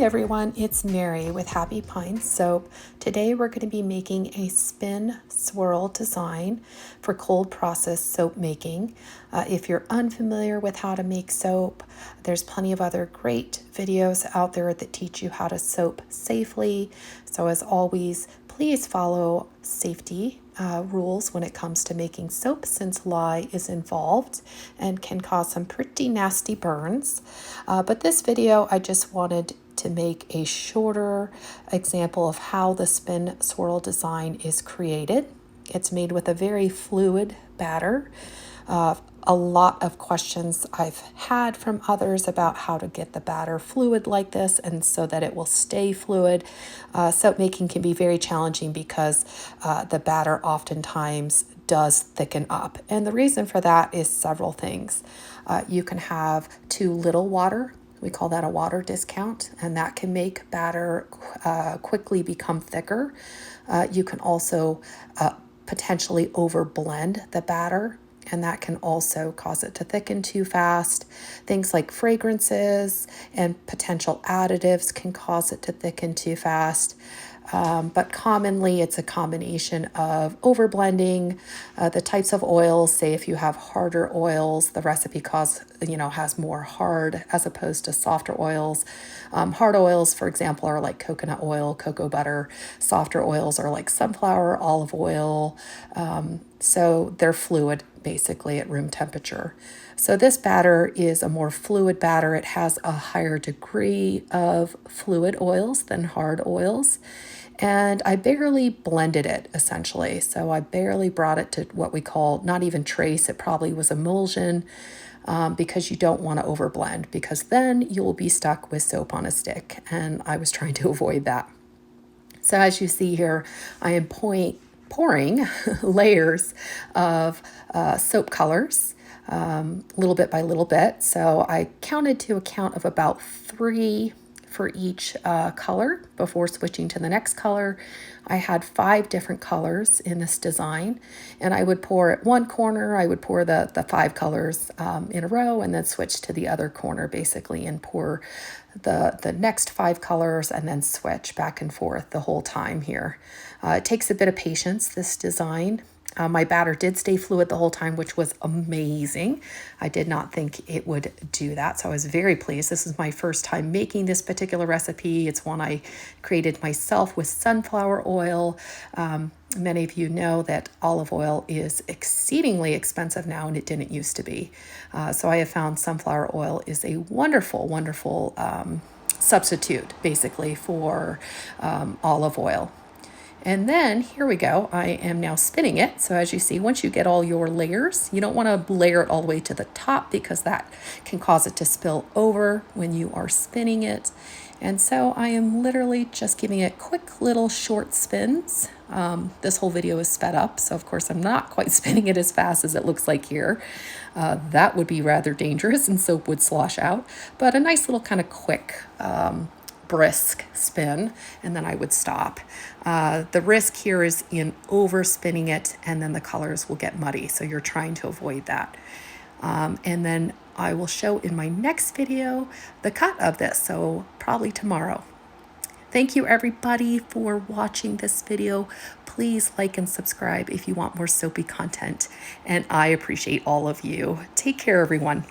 everyone, it's Mary with Happy Pine Soap. Today we're going to be making a spin swirl design for cold process soap making. If you're unfamiliar with how to make soap, there's plenty of other great videos out there that teach you how to soap safely. So as always, please follow safety rules when it comes to making soap, since lye is involved and can cause some pretty nasty burns. But this video, I just wanted to make a shorter example of how the spin swirl design is created. It's made with a very fluid batter. A lot of questions I've had from others about how to get the batter fluid like this and so that it will stay fluid. Soap making can be very challenging because the batter oftentimes does thicken up. And the reason for that is several things. You can have too little water. We call that a water discount, and that can make batter quickly become thicker. You can also potentially overblend the batter, and that can also cause it to thicken too fast. Things like fragrances and potential additives can cause it to thicken too fast. But commonly it's a combination of overblending, the types of oils. Say if you have harder oils, the recipe has more hard as opposed to softer oils. Hard oils, for example, are like coconut oil, cocoa butter. Softer oils are like sunflower, olive oil. So they're fluid basically at room temperature. So this batter is a more fluid batter. It has a higher degree of fluid oils than hard oils. And I barely blended it, essentially. So I barely brought it to what we call not even trace. It probably was emulsion, because you don't want to overblend, because then you will be stuck with soap on a stick. And I was trying to avoid that. So as you see here, I am pouring layers of soap colors, little bit by little bit. So I counted to a count of about 3 for each color before switching to the next color. I had 5 different colors in this design, and I would pour at one corner, I would pour the 5 colors in a row, and then switch to the other corner basically and pour the next 5 colors and then switch back and forth the whole time here. It takes a bit of patience, this design. My batter did stay fluid the whole time, which was amazing. I did not think it would do that, so I was very pleased. This is my first time making this particular recipe. It's one I created myself with sunflower oil. Many of you know that olive oil is exceedingly expensive now, and it didn't used to be. So I have found sunflower oil is a wonderful, wonderful substitute, basically, for olive oil. And then here we go. I am now spinning it. So as you see, once you get all your layers, you don't want to layer it all the way to the top because that can cause it to spill over when you are spinning it. And so I am literally just giving it quick little short spins. This whole video is sped up, so of course I'm not quite spinning it as fast as it looks like here. That would be rather dangerous and soap would slosh out, but a nice little kind of quick brisk spin, and then I would stop. The risk here is in overspinning it, and then the colors will get muddy, so you're trying to avoid that. And then I will show in my next video the cut of this, so probably tomorrow. Thank you everybody for watching this video. Please like and subscribe if you want more soapy content, and I appreciate all of you. Take care, everyone.